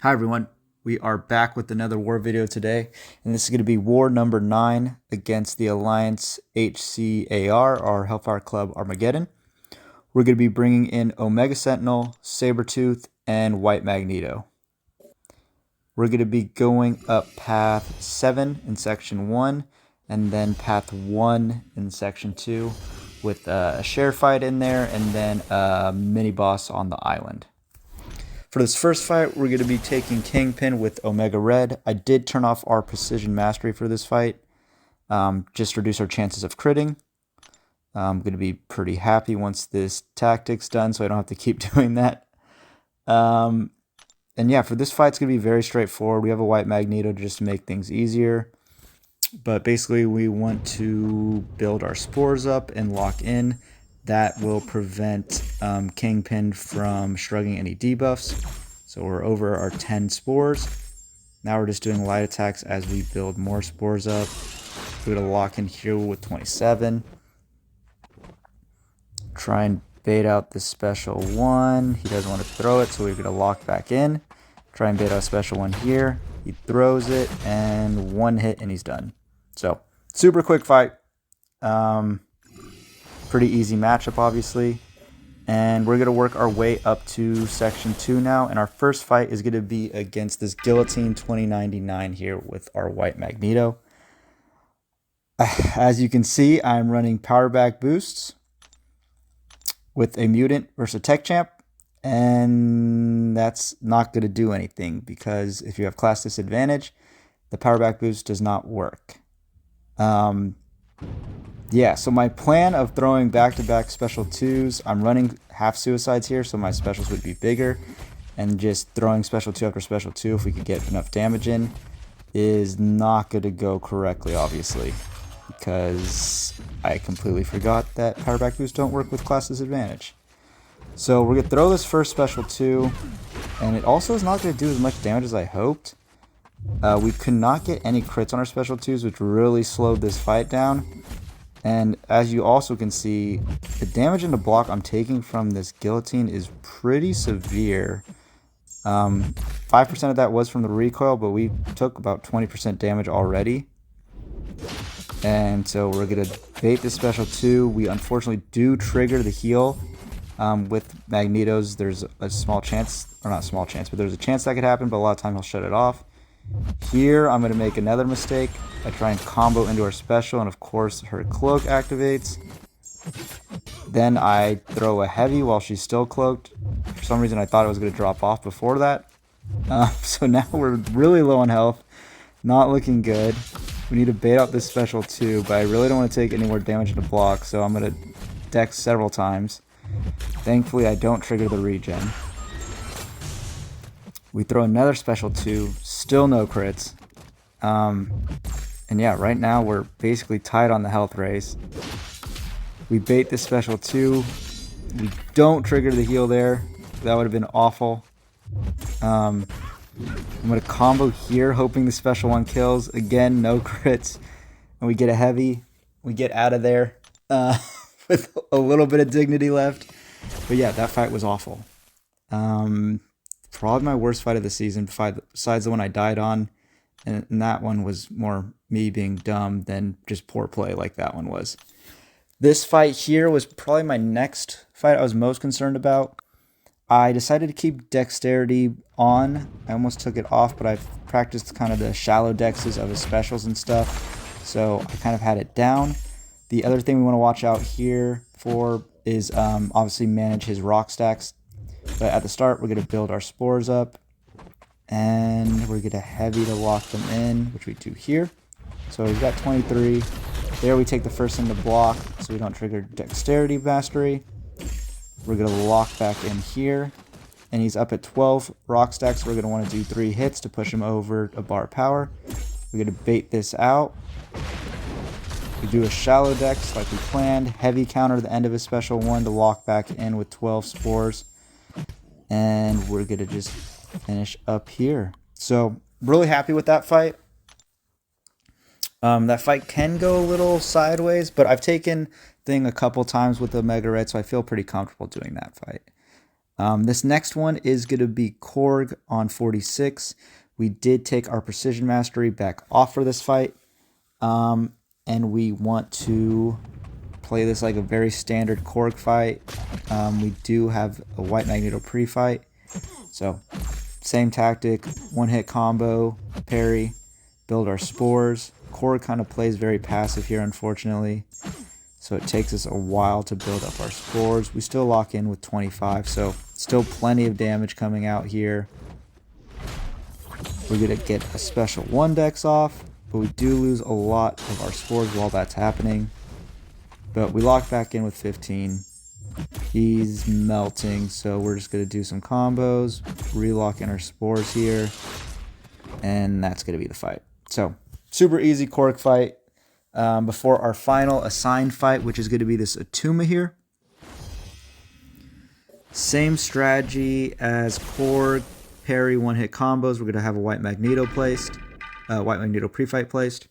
Hi everyone, we are back with another war video today, and this is going to be war number 9 against the Alliance HCAR, or Hellfire Club Armageddon. We're going to be bringing in Omega Sentinel, Sabertooth, and White Magneto. We're going to be going up path 7 in section 1, and then path 1 in section 2, with a share fight in there, and then a mini boss on the island. For this first fight, we're going to be taking Kingpin with Omega Red. I did turn off our Precision Mastery for this fight, just reduce our chances of critting. I'm going to be pretty happy once this tactic's done, so I don't have to keep doing that. And yeah, for this fight, it's going to be very straightforward. We have a White Magneto just to make things easier. But basically, we want to build our spores up and lock in. That will prevent Kingpin from shrugging any debuffs. So we're over our 10 spores. Now we're just doing light attacks as we build more spores up. We're going to lock in here with 27. Try and bait out this special one. He doesn't want to throw it, so we're going to lock back in. Try and bait out a special one here. He throws it, and one hit, and he's done. So, super quick fight. Pretty easy matchup, obviously. And we're going to work our way up to section 2 now. And our first fight is going to be against this Guillotine 2099 here with our White Magneto. As you can see, I'm running power back boosts with a mutant versus a tech champ. And that's not going to do anything because if you have class disadvantage, the power back boost does not work. Yeah, so my plan of throwing back-to-back special 2s, I'm running half suicides here, so my specials would be bigger, and just throwing special 2 after special 2 if we could get enough damage in is not going to go correctly, obviously, because I completely forgot that power back boosts don't work with class disadvantage. So we're going to throw this first special 2, and it also is not going to do as much damage as I hoped. We could not get any crits on our special 2s, which really slowed this fight down. And as you also can see, the damage in the block I'm taking from this guillotine is pretty severe. 5% of that was from the recoil, but we took about 20% damage already. And so we're going to bait this special 2. We unfortunately do trigger the heal. With Magneto's, there's a small chance, or not small chance, but there's a chance that could happen, but a lot of time he'll shut it off. Here, I'm going to make another mistake. I try and combo into her special, and of course, her cloak activates. Then I throw a heavy while she's still cloaked. For some reason, I thought it was going to drop off before that. So now we're really low on health. Not looking good. We need to bait out this special too, but I really don't want to take any more damage in the block, so I'm going to dex several times. Thankfully, I don't trigger the regen. We throw another special 2, still no crits. And yeah, right now we're basically tied on the health race. We bait this special 2. We don't trigger the heal there. That would have been awful. I'm going to combo here, hoping the special 1 kills. Again, no crits. And we get a heavy. We get out of there with a little bit of dignity left. But yeah, that fight was awful. Probably my worst fight of the season, besides the one I died on. And that one was more me being dumb than just poor play like that one was. This fight here was probably my next fight I was most concerned about. I decided to keep dexterity on. I almost took it off, but I've practiced kind of the shallow dexes of his specials and stuff. So I kind of had it down. The other thing we want to watch out here for is obviously manage his rock stacks. But at the start, we're going to build our spores up. And we're going to heavy to lock them in, which we do here. So we've got 23. There we take the first in the block, so we don't trigger dexterity mastery. We're going to lock back in here. And he's up at 12 rock stacks. We're going to want to do 3 hits to push him over a bar power. We're going to bait this out. We do a shallow dex like we planned. Heavy counter the end of his special 1 to lock back in with 12 spores. And we're going to just finish up here. So, really happy with that fight. That fight can go a little sideways, but I've taken thing a couple times with the Omega Red, so I feel pretty comfortable doing that fight. This next one is going to be Korg on 46. We did take our Precision Mastery back off for this fight. And we want to play this like a very standard Korg fight. We do have a White Magneto pre-fight. So, same tactic, one-hit combo, parry, build our spores. Korg kind of plays very passive here, unfortunately. So it takes us a while to build up our spores. We still lock in with 25, so still plenty of damage coming out here. We're going to get a special 1 dex off, but we do lose a lot of our spores while that's happening. But we lock back in with 15. He's melting, so we're just going to do some combos, relock in our spores here, and that's going to be the fight. So, super easy Korg fight. Before our final assigned fight, which is going to be this Attuma here. Same strategy as Korg, parry, one-hit combos. We're going to have a White Magneto placed, White Magneto pre-fight placed.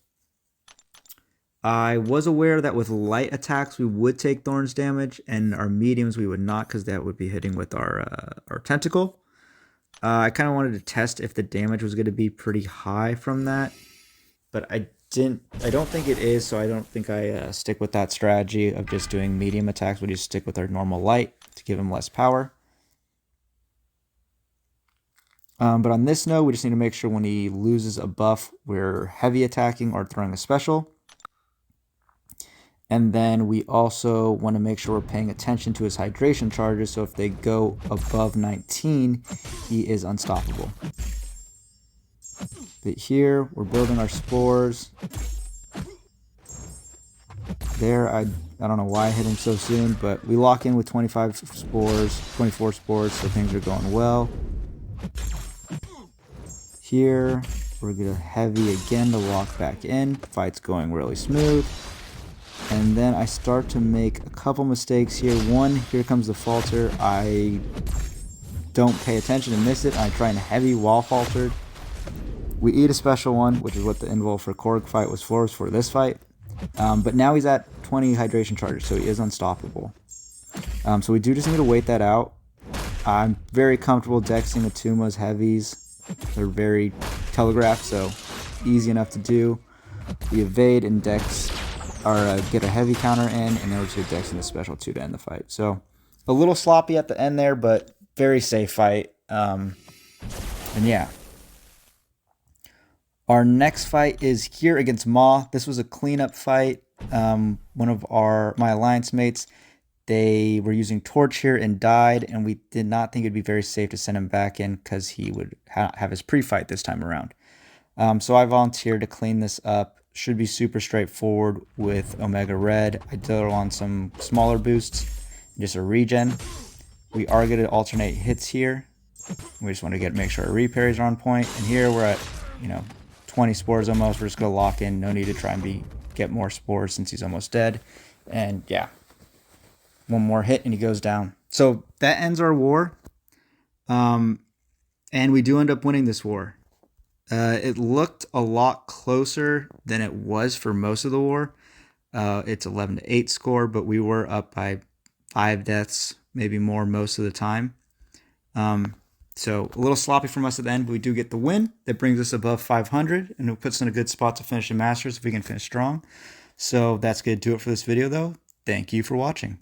I was aware that with light attacks we would take Thorns damage, and our mediums we would not, because that would be hitting with our tentacle. I kind of wanted to test if the damage was going to be pretty high from that, but I don't think it is, so I don't think I stick with that strategy of just doing medium attacks. We just stick with our normal light to give him less power. But on this note, we just need to make sure when he loses a buff, we're heavy attacking or throwing a special. And then we also want to make sure we're paying attention to his hydration charges, so if they go above 19, he is unstoppable. But here, we're building our spores. There, I don't know why I hit him so soon, but we lock in with 25 spores, 24 spores, so things are going well. Here, we're going to heavy again to lock back in. Fight's going really smooth. And then I start to make a couple mistakes here. One, here comes the falter. I don't pay attention and miss it. I try and heavy while faltered. We eat a special one, which is what the invul for Korg fight was for this fight. But now he's at 20 hydration charges, so he is unstoppable. So we do just need to wait that out. I'm very comfortable dexing Attuma's heavies. They're very telegraphed, so easy enough to do. We evade and dex, or get a heavy counter in, and then we're just dexing the special 2 to end the fight. So a little sloppy at the end there, but very safe fight. And yeah. Our next fight is here against Maw. This was a cleanup fight. One of my alliance mates, they were using Torch here and died, and we did not think it'd be very safe to send him back in because he would have his pre-fight this time around. So I volunteered to clean this up. Should be super straightforward with Omega Red. I did it on some smaller boosts, just a regen. We are going to alternate hits here. We just want to make sure our reparries are on point. And here we're at, 20 spores almost. We're just going to lock in. No need to try and get more spores since he's almost dead. And yeah, one more hit and he goes down. So that ends our war. And we do end up winning this war. It looked a lot closer than it was for most of the war. It's 11-8 score, but we were up by 5 deaths, maybe more most of the time. So a little sloppy from us at the end, but we do get the win. That brings us above 500, and it puts us in a good spot to finish the Masters if we can finish strong. So that's going to do it for this video, though. Thank you for watching.